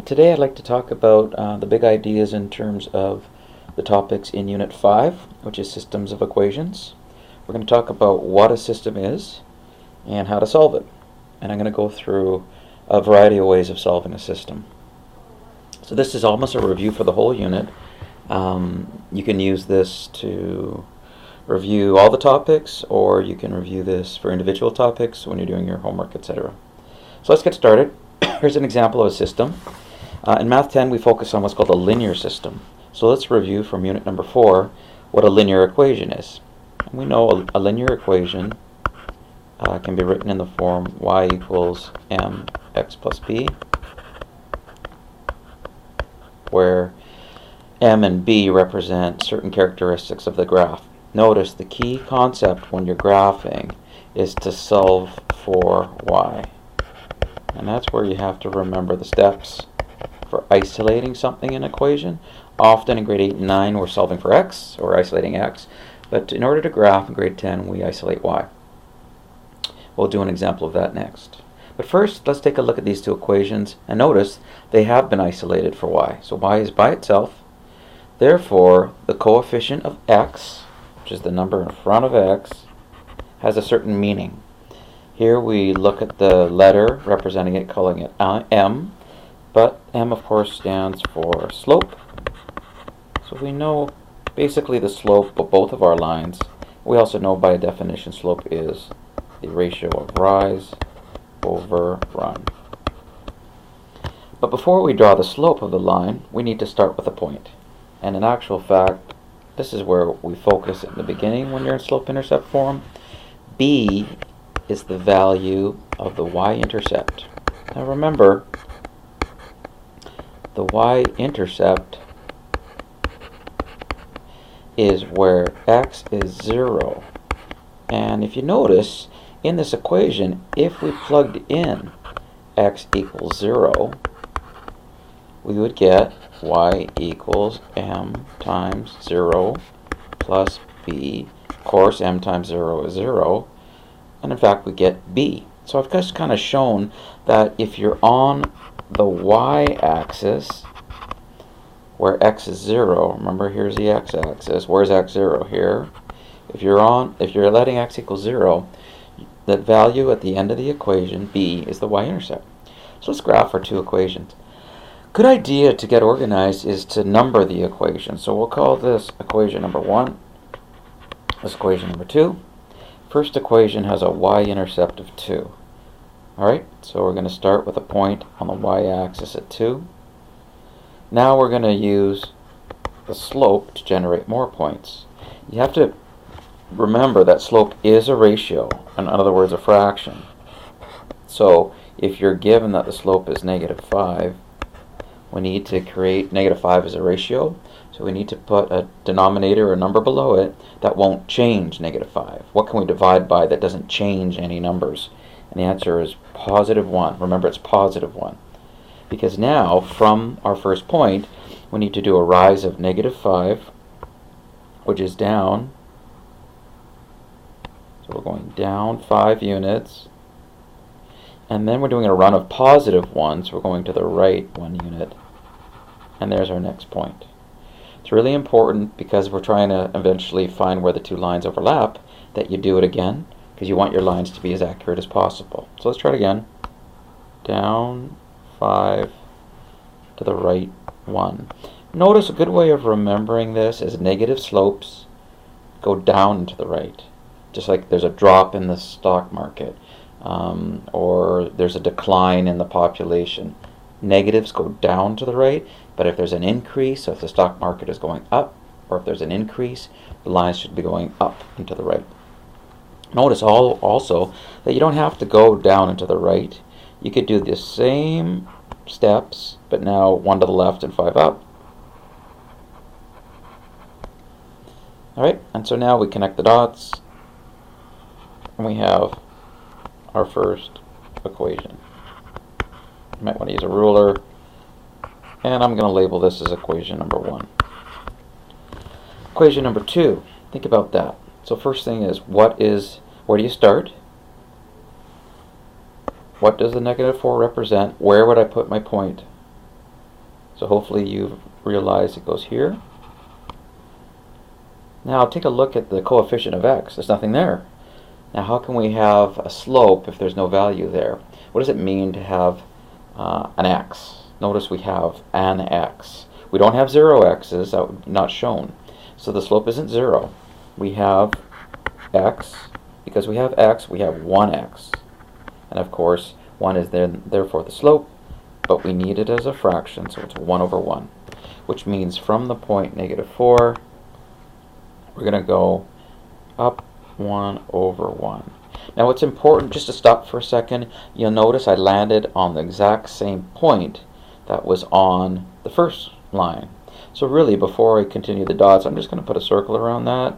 Today I'd like to talk about the big ideas in terms of the topics in Unit 5, which is systems of equations. We're going to talk about what a system is and how to solve it. And I'm going to go through a variety of ways of solving a system. So this is almost a review for the whole unit. You can use this to review all the topics, or you can review this for individual topics when you're doing your homework, etc. So let's get started. Here's an example of a system. In Math 10 we focus on what's called a linear system. So let's review from unit number 4 what a linear equation is. And we know a linear equation can be written in the form y equals mx plus b, where m and b represent certain characteristics of the graph. Notice the key concept when you're graphing is to solve for y. And that's where you have to remember the steps for isolating something in an equation. Often in grade 8 and 9 we're solving for x, or isolating x, but in order to graph in grade 10 we isolate y. We'll do an example of that next. But first let's take a look at these two equations and notice they have been isolated for y. So y is by itself, therefore the coefficient of x, which is the number in front of x, has a certain meaning. Here we look at the letter representing it, calling it m, but m of course stands for slope. So we know basically the slope of both of our lines. We also know by definition slope is the ratio of rise over run. But before we draw the slope of the line, we need to start with a point. And in actual fact, this is where we focus in the beginning when you're in slope-intercept form. B is the value of the y-intercept. Now remember, the y-intercept is where x is 0. And if you notice, in this equation, if we plugged in x equals 0, we would get y equals m times 0 plus b. Of course, m times 0 is 0. And in fact, we get b. So I've just kind of shown that if you're on the y-axis, where x is 0, remember here's the x-axis, where's x 0? Here. If you're letting x equal 0, the value at the end of the equation, b, is the y-intercept. So let's graph our two equations. Good idea to get organized is to number the equation. So we'll call this equation number 1, this equation number 2. First equation has a y-intercept of 2. Alright, so we're going to start with a point on the y-axis at 2. Now we're going to use the slope to generate more points. You have to remember that slope is a ratio, in other words a fraction. So if you're given that the slope is -5, we need to create -5 as a ratio. So we need to put a denominator or a number below it that won't change -5. What can we divide by that doesn't change any numbers? And the answer is +1. Remember, it's +1. Because now, from our first point, we need to do a rise of -5, which is down. So we're going down 5 units. And then we're doing a run of +1, so we're going to the right 1 unit. And there's our next point. It's really important, because we're trying to eventually find where the two lines overlap, that you do it again, because you want your lines to be as accurate as possible. So let's try it again. Down 5 to the right 1. Notice a good way of remembering this is negative slopes go down and to the right. Just like there's a drop in the stock market, or there's a decline in the population. Negatives go down to the right, but if there's an increase, so if the stock market is going up, or if there's an increase, the lines should be going up and to the right. Notice also that you don't have to go down and to the right. You could do the same steps, but now 1 to the left and 5 up. Alright, and so now we connect the dots, and we have our first equation. You might want to use a ruler, and I'm going to label this as equation number 1. Equation number 2, think about that. So first thing is, where do you start? What does the -4 represent? Where would I put my point? So hopefully you've realized it goes here. Now take a look at the coefficient of x. There's nothing there. Now how can we have a slope if there's no value there? What does it mean to have an x? Notice we have an x. We don't have 0 x's, that would not shown. So the slope isn't 0. We have x. Because we have x, we have 1x. And of course, 1 is therefore the slope, but we need it as a fraction, so it's 1 over 1. Which means from the point -4, we're going to go up 1 over 1. Now what's important, just to stop for a second, you'll notice I landed on the exact same point that was on the first line. So really, before I continue the dots, I'm just going to put a circle around that,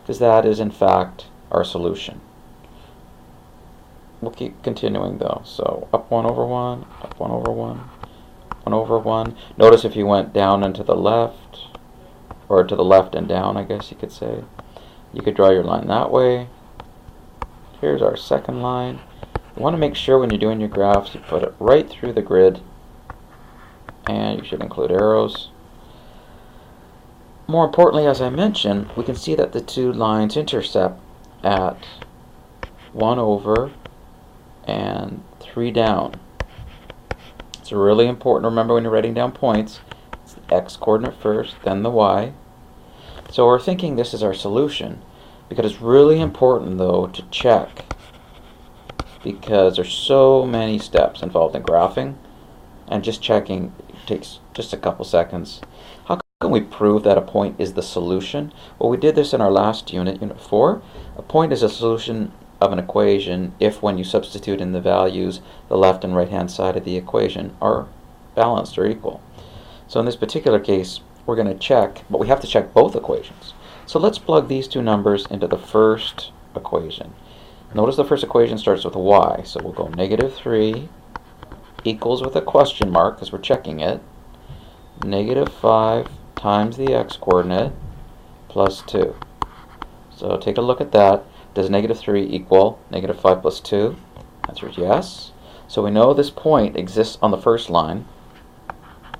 because that is in fact our solution. We'll keep continuing though. So up 1 over 1, up 1 over 1, 1 over 1. Notice if you went down and to the left, or to the left and down, I guess you could say, you could draw your line that way. Here's our second line. You want to make sure when you're doing your graphs you put it right through the grid, and you should include arrows. More importantly, as I mentioned, we can see that the two lines intercept at 1 over and 3 down. It's really important to remember when you're writing down points. It's the x coordinate first, then the y. So we're thinking this is our solution, because it's really important though to check, because there's so many steps involved in graphing, and just checking takes just a couple seconds. How can we prove that a point is the solution? Well, we did this in our last unit, Unit 4. A point is a solution of an equation if, when you substitute in the values, the left and right hand side of the equation are balanced or equal. So in this particular case, we're going to check, but we have to check both equations. So let's plug these two numbers into the first equation. Notice the first equation starts with a y, so we'll go -3 equals, with a question mark because we're checking it, -5 times the x coordinate plus 2. So take a look at that. Does -3 equal -5 plus 2? Answer is yes. So we know this point exists on the first line.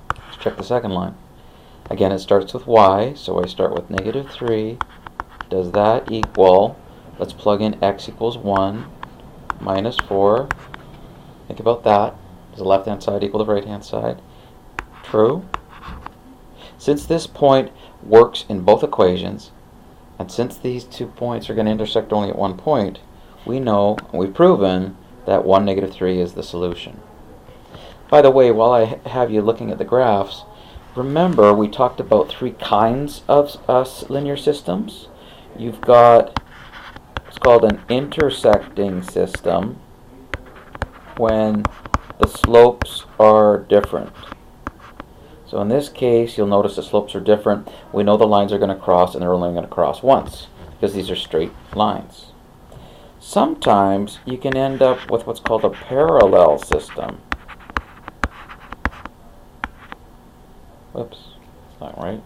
Let's check the second line. Again, it starts with y, so I start with -3. Does that equal, let's plug in x equals 1 minus 4. Think about that. Does the left-hand side equal the right-hand side? True. Since this point works in both equations, and since these 2 points are going to intersect only at one point, we know, and we've proven, that 1, -3 is the solution. By the way, while I have you looking at the graphs, remember we talked about 3 kinds of linear systems. You've got what's called an intersecting system when the slopes are different. So in this case, you'll notice the slopes are different. We know the lines are going to cross, and they're only going to cross once, because these are straight lines. Sometimes you can end up with what's called a parallel system. Whoops, that's not right.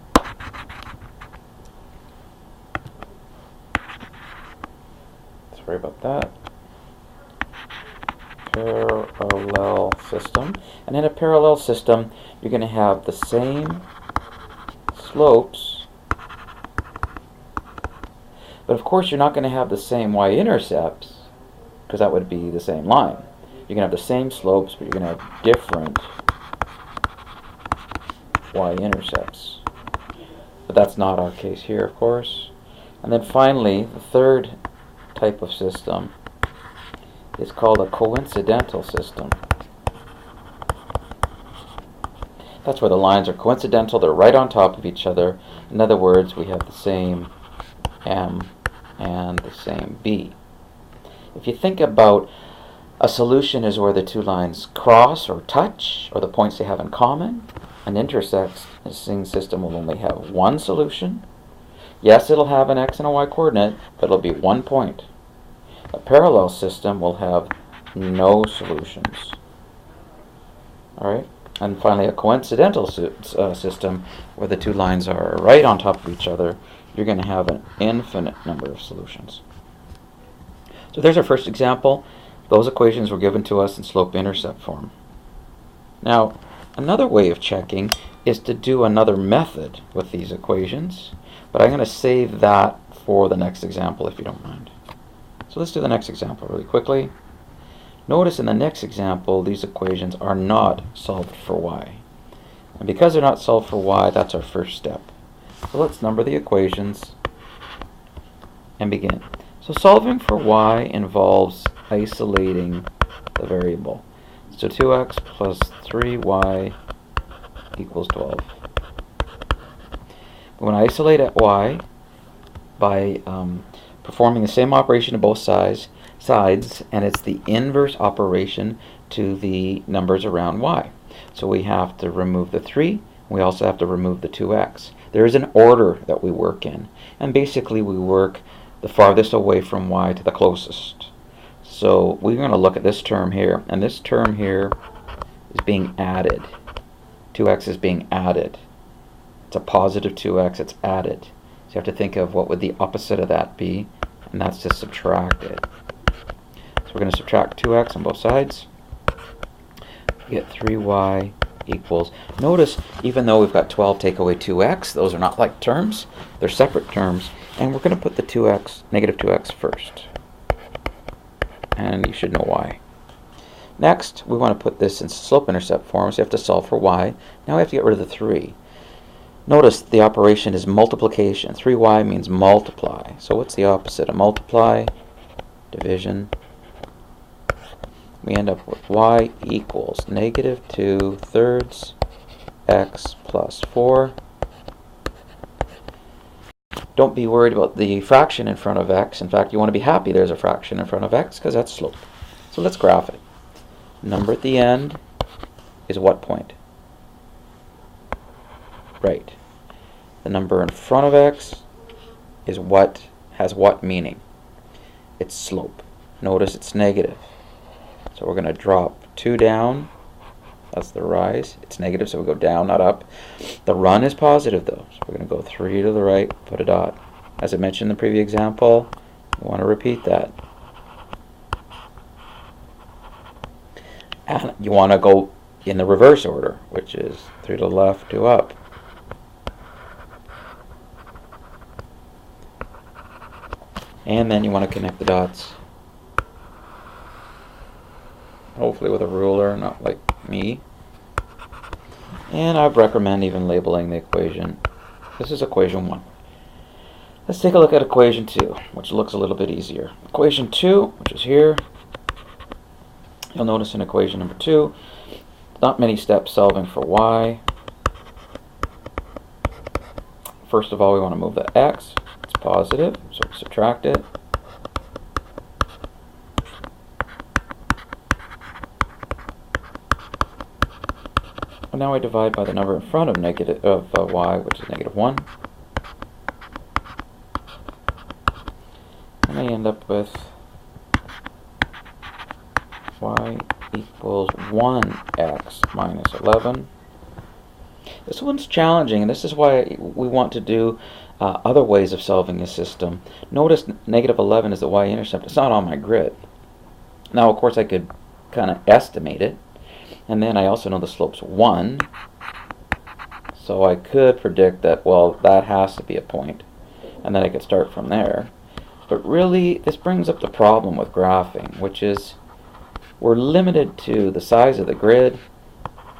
Sorry about that. Parallel system. And in a parallel system, you're going to have the same slopes, but of course you're not going to have the same y-intercepts, because that would be the same line. You're going to have the same slopes, but you're going to have different y-intercepts. But that's not our case here, of course. And then finally, the third type of system is called a coincidental system. That's where the lines are coincidental, they're right on top of each other. In other words, we have the same M and the same B. If you think about a solution is where the two lines cross or touch, or the points they have in common. An intersecting system will only have one solution. Yes, it'll have an x and a y coordinate, but it'll be one point. A parallel system will have no solutions. Alright? And finally, a coincidental system, where the two lines are right on top of each other, you're going to have an infinite number of solutions. So there's our first example. Those equations were given to us in slope-intercept form. Now, Another way of checking is to do another method with these equations, but I'm going to save that for the next example if you don't mind. So let's do the next example really quickly. Notice in the next example these equations are not solved for y. And because they're not solved for y, that's our first step. So let's number the equations and begin. So solving for y involves isolating the variable. So 2x plus 3y equals 12. We're going to isolate at y by performing the same operation to both sides, and it's the inverse operation to the numbers around y. So we have to remove the 3, we also have to remove the 2x. There is an order that we work in, and basically we work the farthest away from y to the closest. So we're going to look at this term here, and this term here is being added. 2x is being added. It's a positive 2x, it's added. So you have to think of what would the opposite of that be, and that's to subtract it. So we're going to subtract 2x on both sides. We get 3y equals, notice even though we've got 12 take away 2x, those are not like terms, they're separate terms, and we're going to put the 2x, negative 2x first. And you should know why. Next, we want to put this in slope-intercept form, so you have to solve for y. Now we have to get rid of the 3. Notice the operation is multiplication. 3y means multiply. So what's the opposite of multiply? Division. We end up with y equals negative 2/3 x plus 4. Don't be worried about the fraction in front of x. In fact, you want to be happy there's a fraction in front of x because that's slope. So let's graph it. Number at the end is what point? Right. The number in front of x is what has what meaning? It's slope. Notice it's negative. So we're going to drop 2 down. That's the rise. It's negative, so we go down, not up. The run is positive, though. So we're going to go 3 to the right, put a dot. As I mentioned in the previous example, we want to repeat that. And you want to go in the reverse order, which is 3 to the left, 2 up. And then you want to connect the dots. Hopefully with a ruler, not like me. And I'd recommend even labeling the equation. This is equation 1. Let's take a look at equation 2, which looks a little bit easier. Equation 2, which is here. You'll notice in equation number 2, not many steps solving for y. First of all, we want to move the x. It's positive, so we subtract it. And now I divide by the number in front of y, which is negative 1. And I end up with y equals 1x minus 11. This one's challenging, and this is why we want to do other ways of solving a system. Notice negative 11 is the y-intercept. It's not on my grid. Now, of course, I could kind of estimate it. And then I also know the slope's 1. So I could predict that, well, that has to be a point. And then I could start from there. But really, this brings up the problem with graphing, which is we're limited to the size of the grid.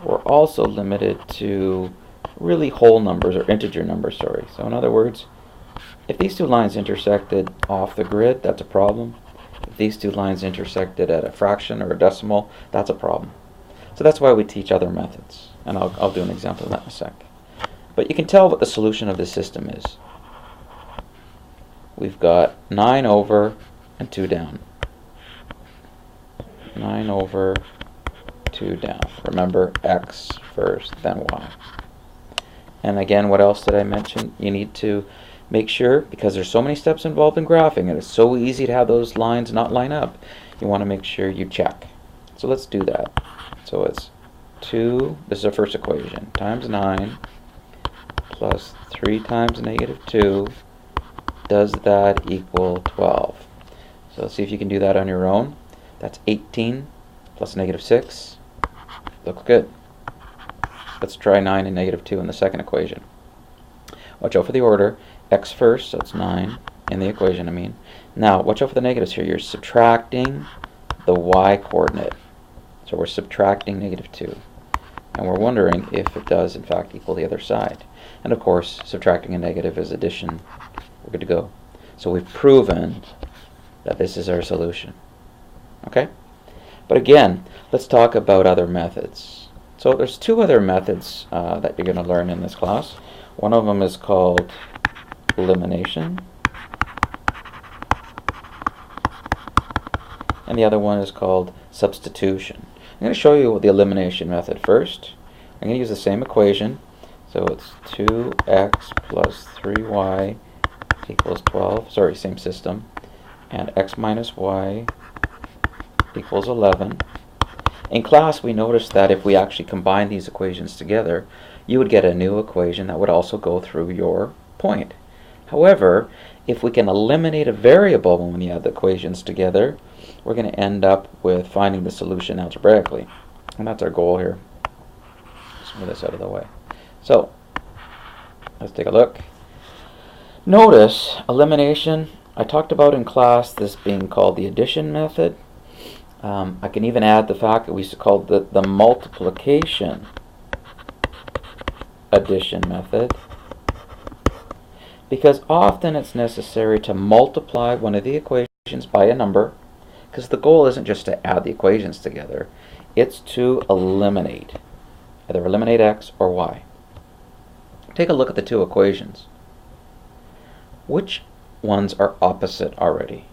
We're also limited to really whole numbers, or integer numbers, sorry. So in other words, if these two lines intersected off the grid, that's a problem. If these two lines intersected at a fraction or a decimal, that's a problem. So that's why we teach other methods. And I'll do an example of that in a sec. But you can tell what the solution of this system is. We've got 9 over and 2 down. 9 over, 2 down. Remember, x first, then y. And again, what else did I mention? You need to make sure, because there's so many steps involved in graphing, and it's so easy to have those lines not line up, you want to make sure you check. So let's do that. So it's 2, this is our first equation, times 9 plus 3 times negative 2. Does that equal 12? So let's see if you can do that on your own. That's 18 plus negative 6. Looks good. Let's try 9 and negative 2 in the second equation. Watch out for the order. X first, so it's 9 in the equation, I mean. Now, watch out for the negatives here. You're subtracting the y coordinate. So we're subtracting negative 2. And we're wondering if it does, in fact, equal the other side. And of course, subtracting a negative is addition. We're good to go. So we've proven that this is our solution. Okay? But again, let's talk about other methods. So there's two other methods that you're going to learn in this class. One of them is called elimination. And the other one is called substitution. I'm going to show you the elimination method first. I'm going to use the same equation. So it's 2x plus 3y equals 12. Sorry, same system. And x minus y equals 11. In class, we noticed that if we actually combine these equations together, you would get a new equation that would also go through your point. However, if we can eliminate a variable when we add the equations together, we're going to end up with finding the solution algebraically. And that's our goal here. Let's move this out of the way. So, let's take a look. Notice elimination. I talked about in class this being called the addition method. I can even add the fact that we used to call the multiplication addition method, because often it's necessary to multiply one of the equations by a number, because the goal isn't just to add the equations together, it's to eliminate. Either eliminate x or y. Take a look at the two equations. Which ones are opposite already?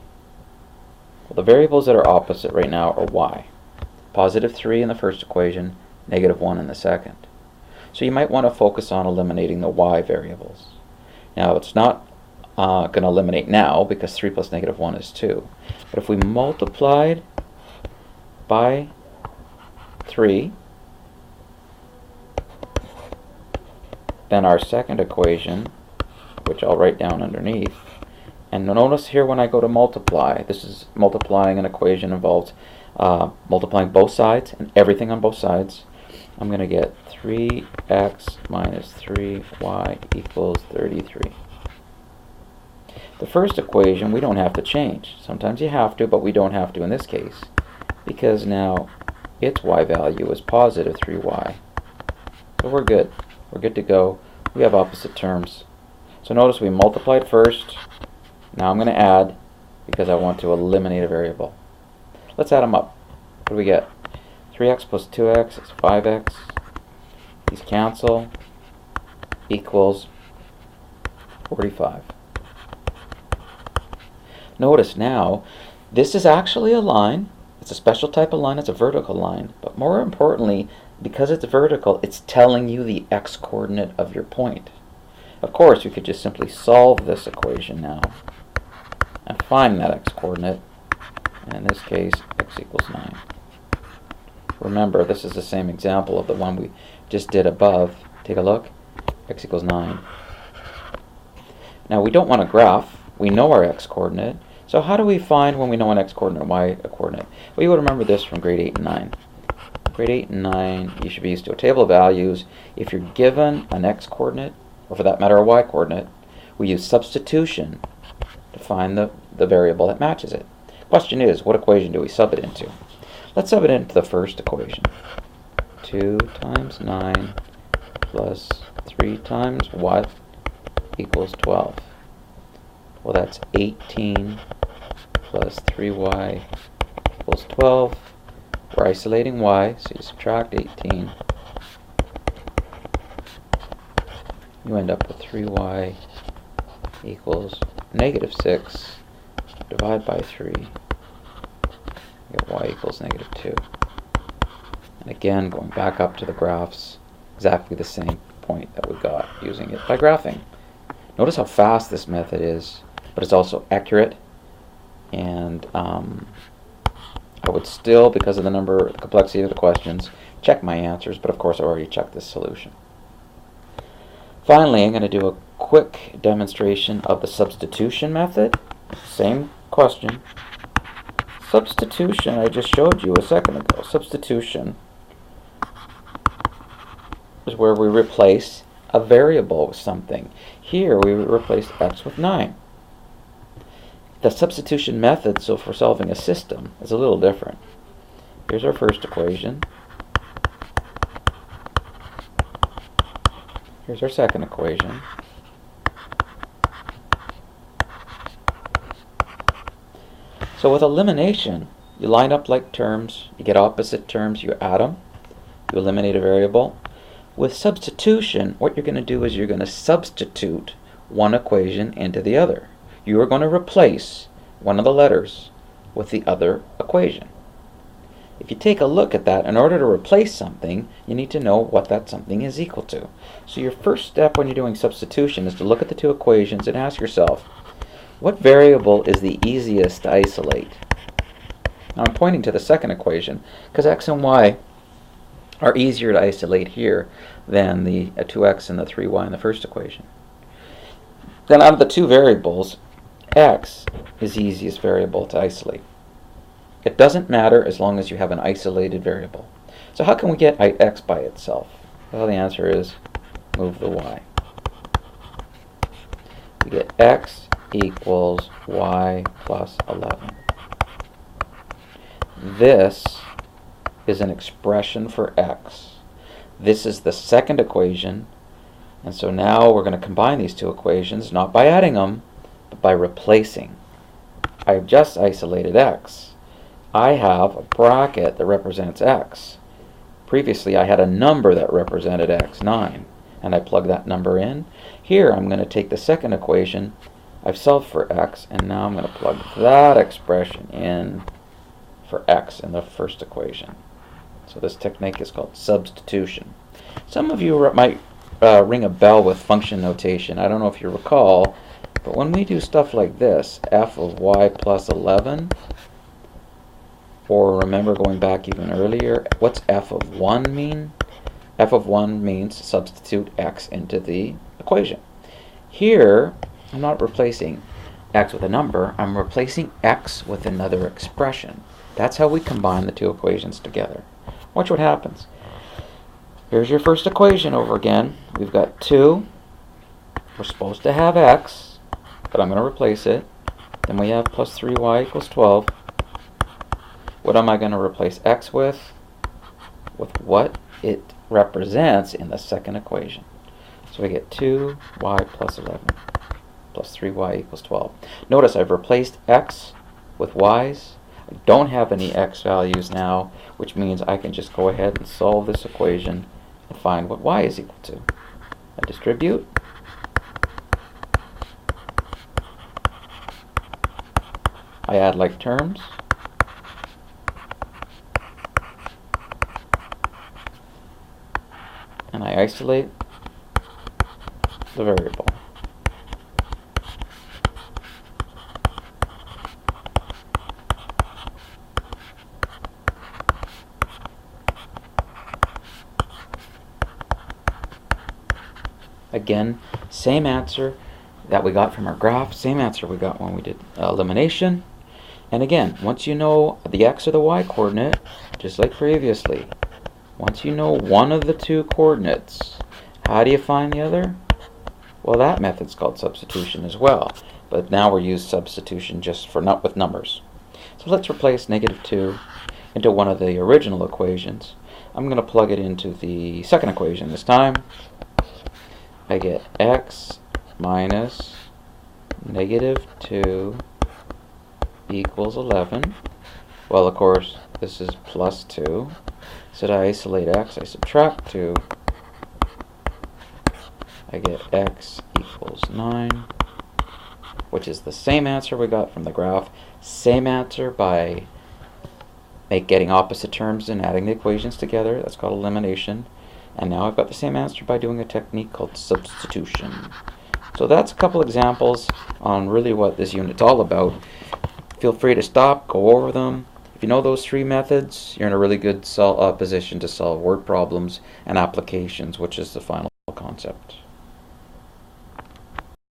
Well, the variables that are opposite right now are y. Positive 3 in the first equation, negative 1 in the second. So you might want to focus on eliminating the y variables. Now, it's not going to eliminate now because 3 plus negative 1 is 2. But if we multiplied by 3, then our second equation, which I'll write down underneath, and notice here when I go to multiply, this is multiplying an equation involves multiplying both sides and everything on both sides. I'm going to get 3x minus 3y equals 33. The first equation we don't have to change. Sometimes you have to, but we don't have to in this case, because now its y value is positive 3y. So we're good. We're good to go. We have opposite terms. So notice we multiplied first. Now I'm going to add because I want to eliminate a variable. Let's add them up. What do we get? 3x plus 2x is 5x. These cancel. Equals 45. Notice now, this is actually a line. It's a special type of line. It's a vertical line. But more importantly, because it's vertical, it's telling you the x-coordinate of your point. Of course, you could just simply solve this equation now and find that x-coordinate. And in this case, x equals 9. Remember, this is the same example of the one we just did above. Take a look. X equals 9. Now, we don't want a graph. We know our x-coordinate. So how do we find when we know an x-coordinate and y-coordinate? Well, you would remember this from grade 8 and 9. Grade 8 and 9, you should be used to a table of values. If you're given an x-coordinate, or for that matter a y-coordinate, we use substitution to find the variable that matches it. Question is, what equation do we sub it into? Let's sub it into the first equation. 2 times 9 plus 3 times what equals 12. Well, that's 18 plus 3y equals 12. We're isolating y, so you subtract 18. You end up with 3y equals negative 6. Divide by 3. You get y equals negative 2. And again, going back up to the graphs, exactly the same point that we got using it by graphing. Notice how fast this method is, but it's also accurate. And I would still, because of the complexity of the questions, check my answers, but of course I already checked this solution. Finally, I'm going to do a quick demonstration of the substitution method. Same question. Substitution, I just showed you a second ago. Substitution. is where we replace a variable with something. Here we replace x with 9. The substitution method, so for solving a system, is a little different. Here's our first equation. Here's our second equation. So with elimination, you line up like terms, you get opposite terms, you add them, you eliminate a variable. With substitution, what you're going to do is you're going to substitute one equation into the other. You are going to replace one of the letters with the other equation. If you take a look at that, in order to replace something, you need to know what that something is equal to. So your first step when you're doing substitution is to look at the two equations and ask yourself, what variable is the easiest to isolate? Now I'm pointing to the second equation because x and y are easier to isolate here than the 2x and the 3y in the first equation. Then out of the two variables, x is the easiest variable to isolate. It doesn't matter as long as you have an isolated variable. So how can we get x by itself? Well, the answer is move the y. We get x equals y plus 11. This is an expression for x. This is the second equation, and so now we're going to combine these two equations, not by adding them, but by replacing. I've just isolated x. I have a bracket that represents x. Previously I had a number that represented x, 9, and I plug that number in. Here I'm going to take the second equation, I've solved for x, and now I'm going to plug that expression in for x in the first equation. So this technique is called substitution. Some of you might ring a bell with function notation. I don't know if you recall, but when we do stuff like this, f of y plus 11, or remember going back even earlier, what's f of 1 mean? F of 1 means substitute x into the equation. Here, I'm not replacing x with a number, I'm replacing x with another expression. That's how we combine the two equations together. Watch what happens. Here's your first equation over again. We've got 2. We're supposed to have x, but I'm going to replace it. Then we have plus 3y equals 12. What am I going to replace x with? With what it represents in the second equation. So we get 2y plus 11 plus 3y equals 12. Notice I've replaced x with y's. I don't have any x values now, which means I can just go ahead and solve this equation and find what y is equal to. I distribute. I add like terms. And I isolate the variable. Again, same answer that we got from our graph, same answer we got when we did elimination. And again, once you know the x or the y coordinate, just like previously, once you know one of the two coordinates, how do you find the other? Well, that method's called substitution as well, but now we're using substitution just for not with numbers. So let's replace -2 into one of the original equations. I'm going to plug it into the second equation this time. I get x minus -2 equals 11. Well, of course, this is plus 2. So to isolate x, I subtract 2. I get x equals 9, which is the same answer we got from the graph. Same answer by getting opposite terms and adding the equations together. That's called elimination. And now I've got the same answer by doing a technique called substitution. So that's a couple examples on really what this unit's all about. Feel free to stop, go over them. If you know those three methods, you're in a really good position to solve word problems and applications, which is the final concept.